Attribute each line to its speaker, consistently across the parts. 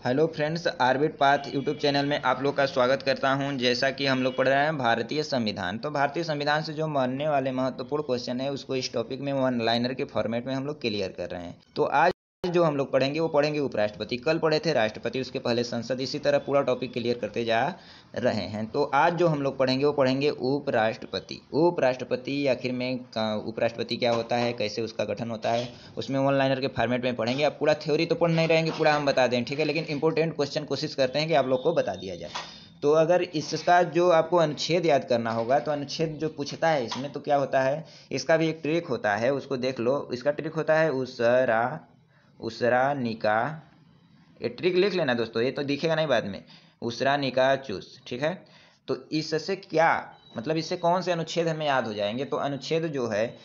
Speaker 1: Hello friends, Orbit Path YouTube channel में आप लोग का स्वागत करता हूं। जैसा कि हम लोग पढ़ रहे हैं भारतीय संविधान, तो भारतीय संविधान से जो बनने वाले महत्वपूर्ण क्वेश्चन है उसको इस टॉपिक में वन लाइनर के फॉर्मेट में हम लोग क्लियर कर रहे हैं। तो आज जो हम लोग पढ़ेंगे वो पढ़ेंगे उपराष्ट्रपति। कल पढ़े थे राष्ट्रपति, उसके पहले संसद, इसी तरह पूरा टॉपिक क्लियर करते जा रहे हैं। तो आज जो हम लोग पढ़ेंगे वो पढ़ेंगे उपराष्ट्रपति। उपराष्ट्रपति आखिर में उपराष्ट्रपति क्या होता है, कैसे उसका गठन होता है, उसमें वन लाइनर के फॉर्मेट में पढ़ेंगे। अब पूरा थ्योरी तो पढ़ नहीं रहेंगे, पूरा हम बता दें, ठीक है, लेकिन इंपॉर्टेंट क्वेश्चन कोशिश करते हैं कि आप लोग को बता दिया जाए। तो अगर इसका जो आपको अनुच्छेद याद करना होगा, तो अनुच्छेद जो पूछता है इसमें, तो क्या होता है, इसका भी एक ट्रिक होता है, उसको देख लो। इसका ट्रिक होता है उसरा उसरा निका, ये ट्रिक लिख लेना दोस्तों, ये तो दिखेगा नहीं बाद में। उसरा निका चूस, ठीक है। तो इससे क्या मतलब, इससे कौन से अनुच्छेद हमें याद हो जाएंगे, तो अनुच्छेद जो है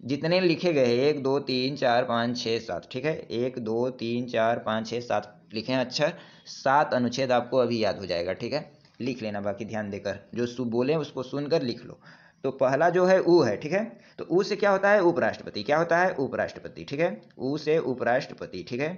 Speaker 1: जितने लिखे गए 1 2 3 4 5 6 7, ठीक है, 1 2 3 4 5 6 7 लिखे हैं अक्षर, 7 अनुच्छेद आपको अभी याद हो जाएगा, ठीक है। लिख लेना, बाकी ध्यान देकर जो बोले उसको सुनकर लिख लो। तो पहला जो है ऊ है, ठीक है। तो ऊ से क्या होता है, उपराष्ट्रपति। क्या होता है, उपराष्ट्रपति, ठीक है। ऊ से उपराष्ट्रपति, ठीक है।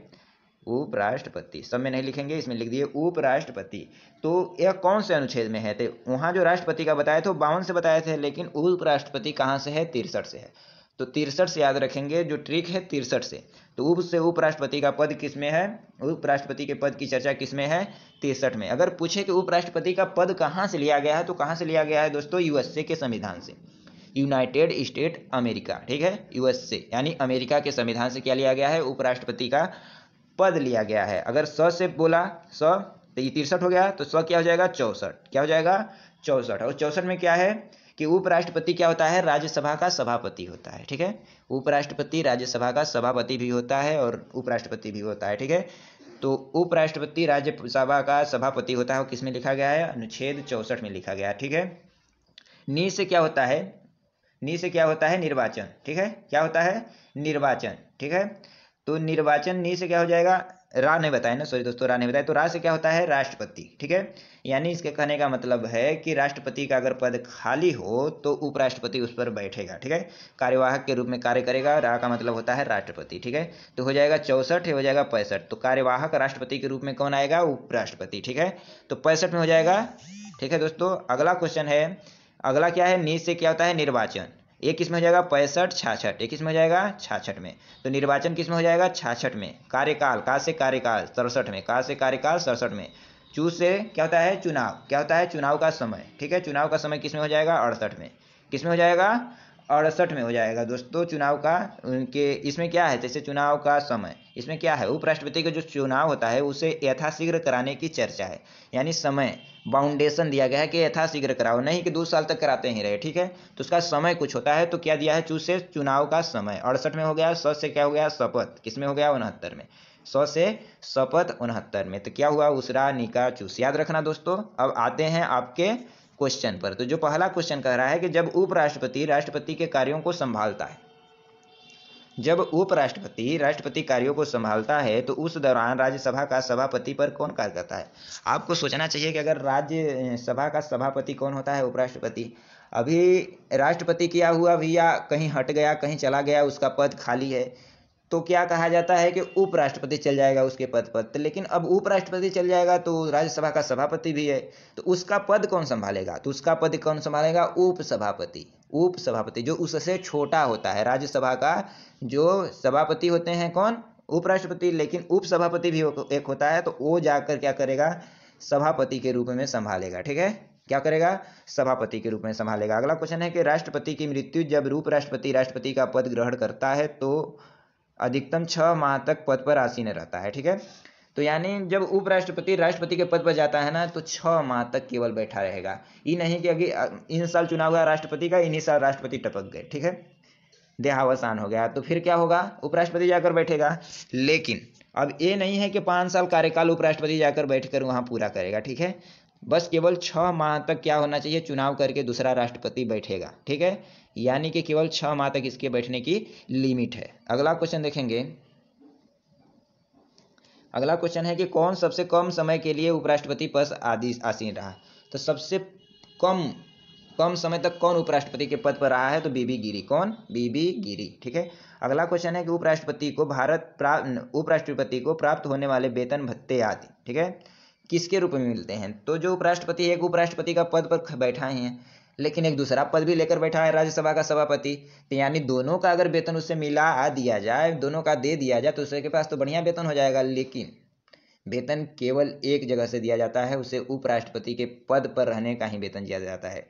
Speaker 1: उपराष्ट्रपति सब में नहीं लिखेंगे, इसमें लिख दिए उपराष्ट्रपति। तो यह कौन से अनुच्छेद में है, तो वहाँ जो राष्ट्रपति का बताए थे 52 से बताए थे, लेकिन उपराष्ट्रपति कहाँ से है, 63 से है। तो 63 से याद रखेंगे, जो ट्रिक है 63 से। तो उप से उपराष्ट्रपति का पद किस में है, उपराष्ट्रपति के पद की चर्चा किस में है, 63 में। अगर पूछे कि उपराष्ट्रपति का पद कहाँ से लिया गया है, तो कहाँ से लिया गया है दोस्तों, यूएसए के संविधान से, यूनाइटेड स्टेट अमेरिका, ठीक है। यूएसए यानी अमेरिका के संविधान से क्या लिया गया है, उपराष्ट्रपति का पद लिया गया है। अगर स से बोला स, तो ये 63 हो गया, तो स क्या हो जाएगा, 64। क्या हो जाएगा, 64। और 64 में क्या है कि उपराष्ट्रपति क्या होता है, राज्यसभा का सभापति होता है, ठीक है। उपराष्ट्रपति राज्यसभा का सभापति भी होता है और उपराष्ट्रपति भी होता है, ठीक है। तो उपराष्ट्रपति राज्यसभा का सभापति होता है, किस में लिखा गया है, अनुच्छेद 64 में लिखा गया है, ठीक है। नी से क्या होता है, नी से क्या होता है, निर्वाचन, ठीक है। क्या होता है, निर्वाचन, ठीक है। तो निर्वाचन नी से क्या हो जाएगा, रा नहीं बताया ना, सॉरी दोस्तों, रा नहीं बताया। तो रा से क्या होता है, राष्ट्रपति, ठीक है। यानी इसके कहने का मतलब है कि राष्ट्रपति का अगर पद खाली हो तो उपराष्ट्रपति उस पर बैठेगा, ठीक है, कार्यवाहक के रूप में कार्य करेगा। रा का मतलब होता है राष्ट्रपति, ठीक है। तो हो जाएगा 64, हो जाएगा 65। तो कार्यवाहक राष्ट्रपति के रूप में कौन आएगा, उपराष्ट्रपति, ठीक है। तो 65 में हो जाएगा, ठीक है दोस्तों। अगला क्वेश्चन है, अगला क्या है, नी से क्या होता है, निर्वाचन। एक किस में हो जाएगा, 65 66, एक किस में हो जाएगा, 66 में। तो निर्वाचन किस में हो जाएगा, 66 में। कार्यकाल, का से कार्यकाल 67 में, का से कार्यकाल 67 में। चू से क्या होता है, चुनाव। क्या होता है, चुनाव का समय, ठीक है। चुनाव का समय किस में हो जाएगा, 68 में। किस में हो जाएगा, 68 में हो जाएगा दोस्तों, चुनाव का। उनके इसमें क्या है, जैसे चुनाव का समय, इसमें क्या है, उपराष्ट्रपति का जो चुनाव होता है उसे यथाशीघ्र कराने की चर्चा है, यानी समय बाउंडेशन दिया गया है कि यथाशीघ्र कराओ, नहीं कि 2 साल तक कराते ही रहे, ठीक है। तो उसका समय कुछ होता है, तो क्या दिया है, चू से चुनाव का समय 68 में हो गया। स से क्या हो गया, शपथ, किस में हो गया, 69 में। 100 से शपथ 69 में। तो क्या हुआ, उसरा निका चूस, याद रखना दोस्तों। अब आते हैं आपके क्वेश्चन पर। तो जो पहला क्वेश्चन कह रहा है कि जब उपराष्ट्रपति राष्ट्रपति के कार्यों को संभालता है, जब उपराष्ट्रपति राष्ट्रपति कार्यों को संभालता है तो उस दौरान राज्यसभा का सभापति पर कौन कार्य करता है। आपको सोचना चाहिए कि अगर राज्यसभा का सभापति कौन होता है, उपराष्ट्रपति। अभी राष्ट्रपति क्या हुआ भैया, कहीं हट गया, कहीं चला गया, उसका पद खाली है, तो क्या कहा जाता है कि उपराष्ट्रपति चल जाएगा उसके पद पर। तो लेकिन अब उपराष्ट्रपति चल जाएगा तो राज्यसभा का सभापति भी है, तो उसका पद कौन संभालेगा, तो उसका पद कौन संभालेगा, उपसभापति। उपसभापति जो उससे छोटा होता है, राज्यसभा का जो सभापति होते हैं कौन, उपराष्ट्रपति, लेकिन उपसभापति भी एक होता है, तो वो जाकर क्या करेगा, सभापति के रूप में संभालेगा, ठीक है। क्या करेगा, सभापति के रूप में संभालेगा। अगला क्वेश्चन है कि राष्ट्रपति की मृत्यु, जब उपराष्ट्रपति राष्ट्रपति का पद ग्रहण करता है तो अधिकतम 6 माह तक पद पर आसीन रहता है, ठीक है। तो यानी जब उपराष्ट्रपति राष्ट्रपति के पद पर जाता है ना, तो 6 माह तक केवल बैठा रहेगा। ये नहीं कि अगर इन साल चुनाव हुआ राष्ट्रपति का, इन्हीं साल राष्ट्रपति टपक गए, ठीक है, देहावसान हो गया, तो फिर क्या होगा, उपराष्ट्रपति जाकर बैठेगा। लेकिन अब ये नहीं है कि 5 साल कार्यकाल उपराष्ट्रपति जाकर बैठकर वहां पूरा करेगा, ठीक है। बस केवल 6 माह तक क्या होना चाहिए, चुनाव करके दूसरा राष्ट्रपति बैठेगा, ठीक है। यानी कि केवल 6 माह तक इसके बैठने की लिमिट है। अगला क्वेश्चन देखेंगे। अगला क्वेश्चन है कि कौन सबसे कम समय के लिए उपराष्ट्रपति पद आदि आसीन रहा। तो सबसे कम कम समय तक कौन उपराष्ट्रपति के पद पर रहा है? तो बीबी गिरी। कौन? बीबी गिरी। ठीक है। अगला क्वेश्चन है कि उपराष्ट्रपति को प्राप्त होने वाले वेतन भत्ते आदि, ठीक है, किसके रूप में मिलते हैं? तो जो उपराष्ट्रपति, एक उपराष्ट्रपति का पद पर बैठा है लेकिन एक दूसरा पद भी लेकर बैठा है, राज्यसभा का सभापति, तो यानी दोनों का अगर वेतन उससे मिला दिया जाए, दोनों का दे दिया जाए, तो उसके पास तो बढ़िया वेतन हो जाएगा। लेकिन वेतन केवल एक जगह से दिया जाता है, उसे उपराष्ट्रपति के पद पर रहने का ही वेतन दिया जाता है।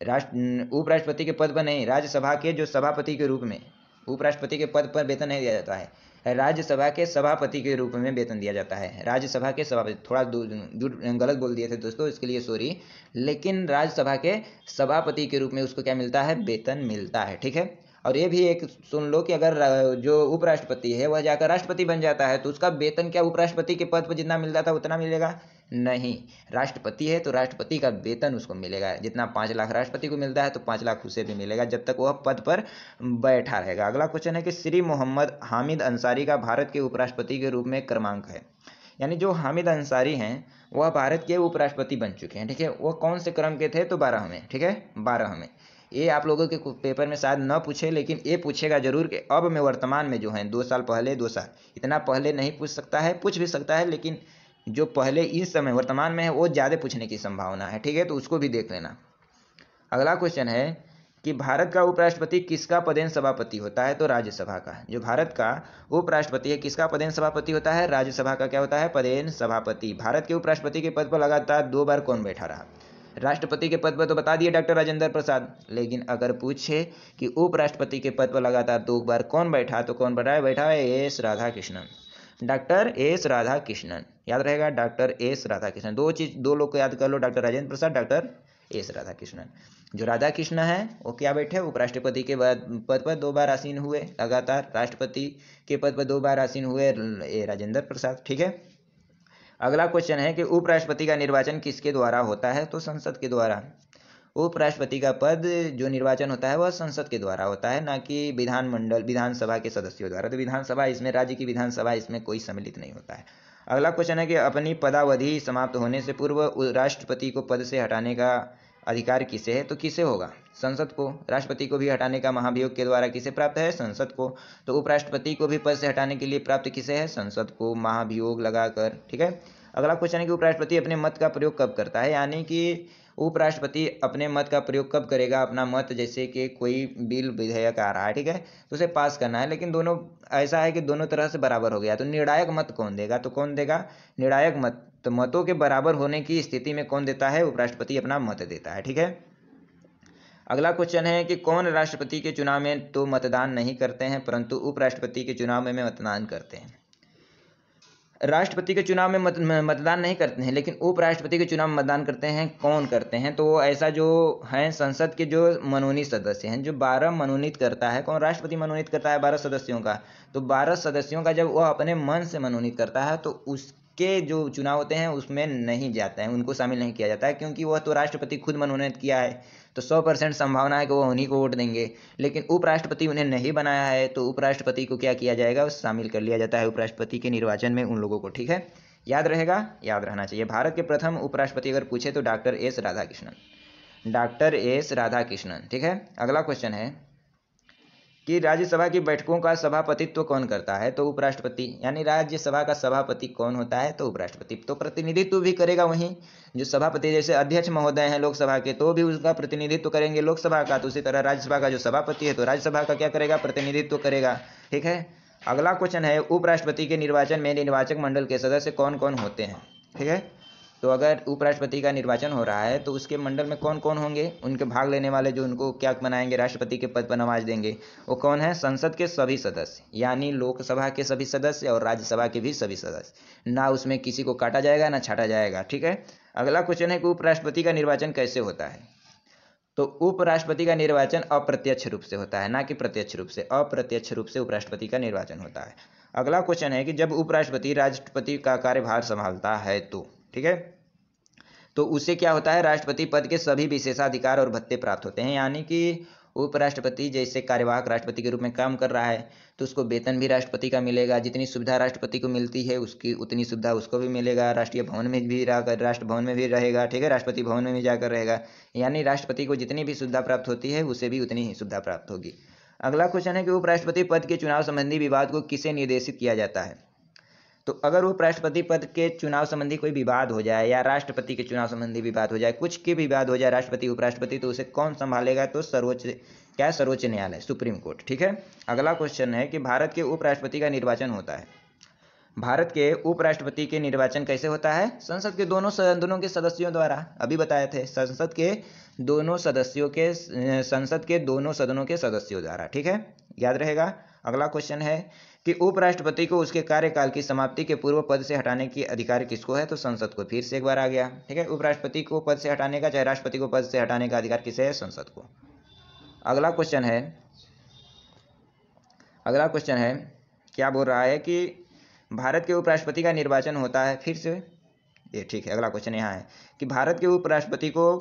Speaker 1: उपराष्ट्रपति के पद पर नहीं, राज्यसभा के जो सभापति के रूप में, उपराष्ट्रपति के पद पर वेतन नहीं दिया जाता है, राज्यसभा के सभापति के रूप में वेतन दिया जाता है। राज्यसभा के सभापति, थोड़ा गलत बोल दिए थे दोस्तों, इसके लिए सॉरी। लेकिन राज्यसभा के सभापति के रूप में उसको क्या मिलता है? वेतन मिलता है। ठीक है। और ये भी एक सुन लो कि अगर जो उपराष्ट्रपति है वह जाकर राष्ट्रपति बन जाता है तो उसका वेतन क्या उपराष्ट्रपति के पद पर जितना मिलता था उतना मिलेगा? नहीं। राष्ट्रपति है तो राष्ट्रपति का वेतन उसको मिलेगा, जितना 5 लाख राष्ट्रपति को मिलता है तो 5 लाख उसे भी मिलेगा, जब तक वह पद पर बैठा रहेगा। अगला क्वेश्चन है कि श्री मोहम्मद हामिद अंसारी का भारत के उपराष्ट्रपति के रूप में क्रमांक है। यानी जो हामिद अंसारी हैं वह भारत के उपराष्ट्रपति बन चुके हैं। ठीक है। वह कौन से क्रम के थे? तो 12वें। ठीक है, 12वें। ये आप लोगों के पेपर में शायद न पूछे, लेकिन ये पूछेगा जरूर कि अब में वर्तमान में जो हैं 2 साल पहले, 2 साल, इतना पहले नहीं पूछ सकता है, पूछ भी सकता है, लेकिन जो पहले इस समय वर्तमान में है वो ज़्यादा पूछने की संभावना है। ठीक है, तो उसको भी देख लेना। अगला क्वेश्चन है कि भारत का उपराष्ट्रपति किसका पदेन सभापति होता है? तो राज्यसभा का। जो भारत का उपराष्ट्रपति है किसका पदेन सभापति होता है? राज्यसभा का क्या होता है? पदेन सभापति। भारत के उपराष्ट्रपति के पद पर लगातार 2 बार कौन बैठा रहा? राष्ट्रपति के पद पर तो बता दिए डॉक्टर राजेंद्र प्रसाद, लेकिन अगर पूछे कि उपराष्ट्रपति के पद पर लगातार 2 बार कौन बैठा, तो कौन बैठा है? S Radhakrishnan. Doctor S Radhakrishnan, याद रहेगा, डॉक्टर एस राधाकृष्णन। 2 लोग को याद कर लो, doctor Rajendra Prasad, doctor S Radhakrishnan. जो राधाकृष्ण है वो क्या बैठे? उपराष्ट्रपति के पद पर 2 बार आसीन हुए लगातार, राष्ट्रपति के पद पर 2 बार आसीन हुए राजेंद्र प्रसाद। ठीक है। अगला क्वेश्चन है कि उपराष्ट्रपति का निर्वाचन किसके द्वारा होता है? तो संसद के द्वारा। उपराष्ट्रपति का पद जो निर्वाचन होता है वह संसद के द्वारा होता है, ना कि विधानसभा के सदस्यों द्वारा। तो विधानसभा इसमें, राज्य की विधानसभा इसमें कोई सम्मिलित नहीं होता है। अगला क्वेश्चन है कि अपनी पदावधि समाप्त होने से पूर्व राष्ट्रपति को पद से हटाने का अधिकार किसे है? तो किसे होगा? संसद को। राष्ट्रपति को भी हटाने का महाभियोग के द्वारा किसे प्राप्त है? संसद को। तो उपराष्ट्रपति को भी पद से हटाने के लिए प्राप्त किसे है? संसद को, महाभियोग लगाकर। ठीक है। अगला क्वेश्चन है कि उपराष्ट्रपति अपने मत का प्रयोग कब करता है? यानी कि उपराष्ट्रपति अपने मत का प्रयोग कब करेगा? अपना मत, जैसे कि कोई बिल, विधेयक आ रहा है, ठीक है, तो उसे पास करना है, लेकिन दोनों ऐसा है कि दोनों तरह से बराबर हो गया, तो निर्णायक मत कौन देगा? तो कौन देगा? निर्णायक मत। तो मतों के बराबर होने की स्थिति में कौन देता है? उपराष्ट्रपति अपना मत देता है। ठीक है। अगला क्वेश्चन है कि कौन राष्ट्रपति के चुनाव में तो मतदान नहीं करते हैं, परंतु उपराष्ट्रपति के चुनाव में मतदान करते हैं? राष्ट्रपति के चुनाव में मतदान नहीं करते हैं, लेकिन उपराष्ट्रपति के चुनाव में मतदान करते हैं। कौन करते हैं? तो ऐसा जो है संसद के जो मनोनीत सदस्य हैं, जो 12 मनोनीत करता है। कौन? राष्ट्रपति मनोनीत करता है 12 सदस्यों का। तो 12 सदस्यों का जब वह अपने मन से मनोनीत करता है तो उसके जो चुनाव होते हैं उसमें नहीं जाता है, उनको शामिल नहीं किया जाता है, क्योंकि वह तो राष्ट्रपति खुद मनोनीत किया है, तो 100% संभावना है कि वो उन्हीं को वोट देंगे। लेकिन उपराष्ट्रपति उन्हें नहीं बनाया है, तो उपराष्ट्रपति को क्या किया जाएगा? शामिल कर लिया जाता है उपराष्ट्रपति के निर्वाचन में उन लोगों को। ठीक है, याद रहेगा, याद रहना चाहिए। भारत के प्रथम उपराष्ट्रपति अगर पूछे तो doctor S Radhakrishnan, doctor S Radhakrishnan. ठीक है। अगला क्वेश्चन है कि राज्यसभा की बैठकों का सभापतित्व कौन करता है? तो उपराष्ट्रपति। यानी राज्यसभा का सभापति कौन होता है? तो उपराष्ट्रपति। तो प्रतिनिधित्व भी करेगा वहीं जो सभापति, जैसे अध्यक्ष महोदय हैं लोकसभा के, तो भी उसका प्रतिनिधित्व करेंगे लोकसभा का, तो उसी तरह राज्यसभा का जो सभापति है तो राज्यसभा का क्या करेगा? प्रतिनिधित्व करेगा। ठीक है। अगला क्वेश्चन है उपराष्ट्रपति के निर्वाचन में निर्वाचक मंडल के सदस्य कौन कौन होते हैं? ठीक है। तो अगर उपराष्ट्रपति का निर्वाचन हो रहा है तो उसके मंडल में कौन कौन होंगे? उनके भाग लेने वाले जो उनको क्या बनाएंगे? राष्ट्रपति के पद पर नवाज देंगे। वो कौन है? संसद के सभी सदस्य, यानी लोकसभा के सभी सदस्य और राज्यसभा के भी सभी सदस्य। ना उसमें किसी को काटा जाएगा ना छाटा जाएगा। ठीक है। अगला क्वेश्चन है कि उपराष्ट्रपति का निर्वाचन कैसे होता है? तो उपराष्ट्रपति का निर्वाचन अप्रत्यक्ष रूप से होता है, ना कि प्रत्यक्ष रूप से। अप्रत्यक्ष रूप से उपराष्ट्रपति का निर्वाचन होता है। अगला क्वेश्चन है कि जब उपराष्ट्रपति राष्ट्रपति का कार्यभार संभालता है तो, ठीक है, तो उसे क्या होता है? राष्ट्रपति पद के सभी विशेषाधिकार और भत्ते प्राप्त होते हैं, यानी कि उपराष्ट्रपति जैसे कार्यवाहक राष्ट्रपति के रूप में काम कर रहा है तो उसको वेतन भी राष्ट्रपति का मिलेगा, जितनी सुविधा राष्ट्रपति को मिलती है उसकी उतनी सुविधा उसको भी मिलेगा, राष्ट्रीय भवन में भी रहकर राष्ट्र भवन में भी रहेगा, ठीक है, राष्ट्रपति भवन में भी जाकर रहेगा, यानी राष्ट्रपति को जितनी भी सुविधा प्राप्त होती है उसे भी उतनी ही सुविधा प्राप्त होगी। अगला क्वेश्चन है कि उपराष्ट्रपति पद के चुनाव संबंधी विवाद को किसे निर्देशित किया जाता है। तो अगर उपराष्ट्रपति पद के चुनाव संबंधी कोई विवाद हो जाए या राष्ट्रपति के चुनाव संबंधी विवाद हो जाए, कुछ के विवाद हो जाए राष्ट्रपति उपराष्ट्रपति, तो उसे कौन संभालेगा, तो सर्वोच्च न्यायालय, सुप्रीम कोर्ट, ठीक है। अगला क्वेश्चन है कि भारत के उपराष्ट्रपति का निर्वाचन होता है। भारत के उपराष्ट्रपति के निर्वाचन कैसे होता है, संसद के दोनों सदनों के सदस्यों द्वारा, अभी बताए थे, संसद के दोनों सदनों के सदस्यों द्वारा, ठीक है, याद रहेगा। अगला क्वेश्चन है कि उपराष्ट्रपति को उसके कार्यकाल की समाप्ति के पूर्व पद से हटाने की अधिकार किसको है, तो संसद को। फिर से एक बार आ गया, ठीक है, उपराष्ट्रपति को पद से हटाने का चाहे राष्ट्रपति को पद से हटाने का अधिकार किसे है, संसद को। अगला क्वेश्चन है क्या बोल रहा है कि भारत के उपराष्ट्रपति का निर्वाचन होता है, फिर से ये ठीक है। अगला क्वेश्चन यहाँ है कि भारत के उपराष्ट्रपति को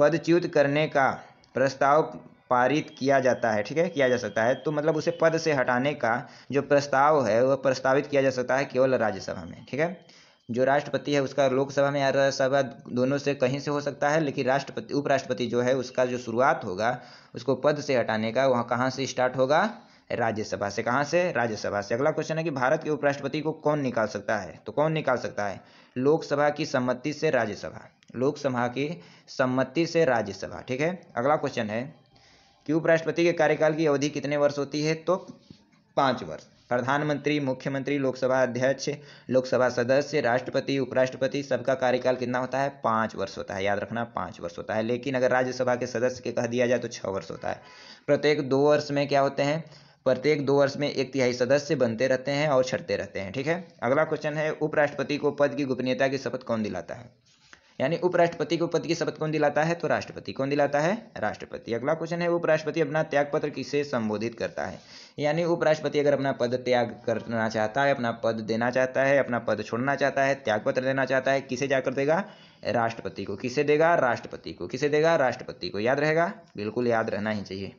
Speaker 1: पदच्युत करने का प्रस्ताव पारित किया जाता है, ठीक है, किया जा सकता है, तो मतलब उसे पद से हटाने का जो प्रस्ताव है वह प्रस्तावित किया जा सकता है केवल राज्यसभा में, ठीक है। जो राष्ट्रपति है उसका लोकसभा में या राज्यसभा दोनों से कहीं से हो सकता है, लेकिन उपराष्ट्रपति जो है उसका जो शुरुआत होगा उसको पद से हटाने का, वहाँ कहाँ से स्टार्ट होगा, राज्यसभा से। कहाँ से, राज्यसभा से। अगला क्वेश्चन है कि भारत के उपराष्ट्रपति को कौन निकाल सकता है, तो कौन निकाल सकता है, लोकसभा की सम्मति से राज्यसभा, लोकसभा की सम्मति से राज्यसभा, ठीक है। अगला क्वेश्चन है कि उपराष्ट्रपति के कार्यकाल की अवधि कितने वर्ष होती है, तो 5 वर्ष। प्रधानमंत्री, मुख्यमंत्री, लोकसभा अध्यक्ष, लोकसभा सदस्य, राष्ट्रपति, उपराष्ट्रपति, सबका कार्यकाल कितना होता है, 5 वर्ष होता है, याद रखना 5 वर्ष होता है। लेकिन अगर राज्यसभा के सदस्य के कह दिया जाए तो 6 वर्ष होता है। प्रत्येक 2 वर्ष में क्या होते हैं, प्रत्येक 2 वर्ष में 1/3 सदस्य बनते रहते हैं और छटते रहते हैं, ठीक है। अगला क्वेश्चन है उपराष्ट्रपति को पद की गोपनीयता की शपथ कौन दिलाता है, यानी उपराष्ट्रपति को पद की शपथ कौन दिलाता है, तो राष्ट्रपति। कौन दिलाता है, राष्ट्रपति। अगला क्वेश्चन है उपराष्ट्रपति अपना त्यागपत्र किसे संबोधित करता है, यानी उपराष्ट्रपति अगर अपना पद त्याग करना चाहता है, अपना पद देना चाहता है, अपना पद छोड़ना चाहता है, त्यागपत्र देना चाहता है, किसे जाकर देगा, राष्ट्रपति को। किसे देगा, राष्ट्रपति को। किसे देगा, राष्ट्रपति को। याद रहेगा, बिल्कुल याद रहना ही चाहिए।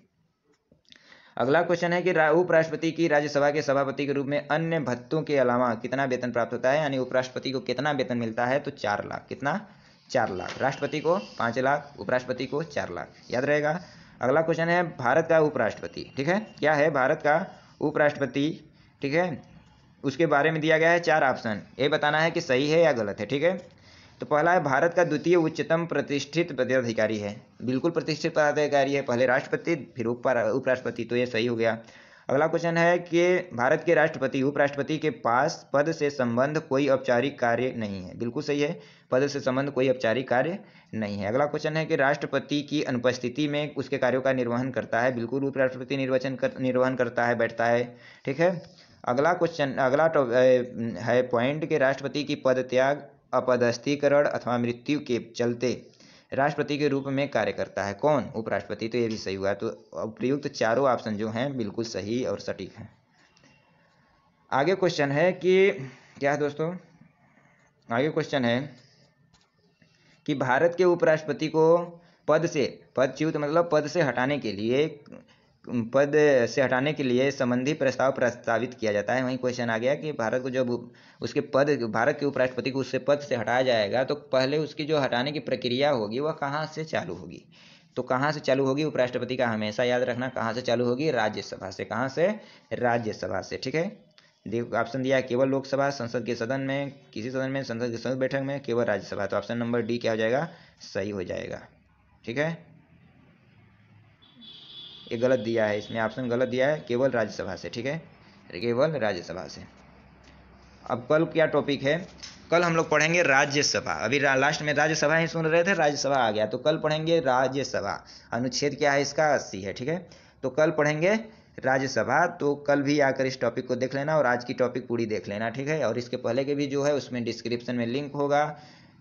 Speaker 1: अगला क्वेश्चन है कि उपराष्ट्रपति की राज्यसभा के सभापति के रूप में अन्य भत्तों के अलावा कितना वेतन प्राप्त होता है, यानी उपराष्ट्रपति को कितना वेतन मिलता है, तो 4 लाख। कितना, 4 लाख। राष्ट्रपति को 5 लाख, उपराष्ट्रपति को 4 लाख। याद रहेगा। अगला क्वेश्चन है भारत का उपराष्ट्रपति, ठीक है, क्या है भारत का उपराष्ट्रपति, ठीक है, उसके बारे में दिया गया है 4 ऑप्शन, ये बताना है कि सही है या गलत है, ठीक है। तो पहला है भारत का द्वितीय उच्चतम प्रतिष्ठित पदाधिकारी है, बिल्कुल प्रतिष्ठित पदाधिकारी है, पहले राष्ट्रपति फिर उपराष्ट्रपति, तो ये सही हो गया। अगला क्वेश्चन है कि भारत के राष्ट्रपति उपराष्ट्रपति के पास पद से संबंध कोई औपचारिक कार्य नहीं है, बिल्कुल सही है, पद से संबंध कोई औपचारिक कार्य नहीं है। अगला क्वेश्चन है कि राष्ट्रपति की अनुपस्थिति में उसके कार्यों का निर्वहन करता है, बिल्कुल उपराष्ट्रपति निर्वहन करता है, बैठता है, ठीक है। अगला क्वेश्चन, अगला है पॉइंट कि राष्ट्रपति की पद त्याग, अपदस्थीकरण अथवा मृत्यु के चलते राष्ट्रपति के रूप में कार्य करता है, कौन, उपराष्ट्रपति, तो ये भी सही हुआ। तो प्रयुक्त चारों ऑप्शन जो हैं बिल्कुल सही और सटीक हैं। आगे क्वेश्चन है कि क्या है दोस्तों, आगे क्वेश्चन है कि भारत के उपराष्ट्रपति को पदच्युत मतलब पद से हटाने के लिए संबंधी प्रस्ताव प्रस्तावित किया जाता है। वहीं क्वेश्चन आ गया कि भारत को जब भारत के उपराष्ट्रपति को उससे पद से हटाया जाएगा तो पहले उसकी जो हटाने की प्रक्रिया होगी वह कहाँ से चालू होगी, तो कहाँ से चालू होगी, उपराष्ट्रपति का हमेशा याद रखना कहाँ से चालू होगी, राज्यसभा से। कहाँ से, राज्यसभा से, ठीक है। ऑप्शन दिया है केवल लोकसभा, संसद के सदन में, किसी सदन में, संसद की संयुक्त बैठक में, केवल राज्यसभा। तो ऑप्शन नंबर डी क्या हो जाएगा, सही हो जाएगा, ठीक है। ये गलत दिया है, इसमें ऑप्शन गलत दिया है, केवल राज्यसभा से, ठीक है, केवल राज्यसभा से। अब कल क्या टॉपिक है, कल हम लोग पढ़ेंगे राज्यसभा। अभी लास्ट में राज्यसभा ही सुन रहे थे, राज्यसभा आ गया, तो कल पढ़ेंगे राज्यसभा। अनुच्छेद क्या है इसका, 80 है, ठीक है। तो कल पढ़ेंगे राज्यसभा, तो कल भी आकर इस टॉपिक को देख लेना और आज की टॉपिक पूरी देख लेना, ठीक है। और इसके पहले के भी जो है उसमें डिस्क्रिप्शन में लिंक होगा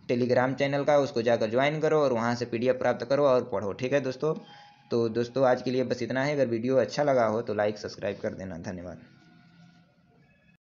Speaker 1: टेलीग्राम चैनल का, उसको जाकर ज्वाइन करो और वहाँ से PDF प्राप्त करो और पढ़ो, ठीक है दोस्तों। तो दोस्तों आज के लिए बस इतना है। अगर वीडियो अच्छा लगा हो तो लाइक सब्सक्राइब कर देना। धन्यवाद।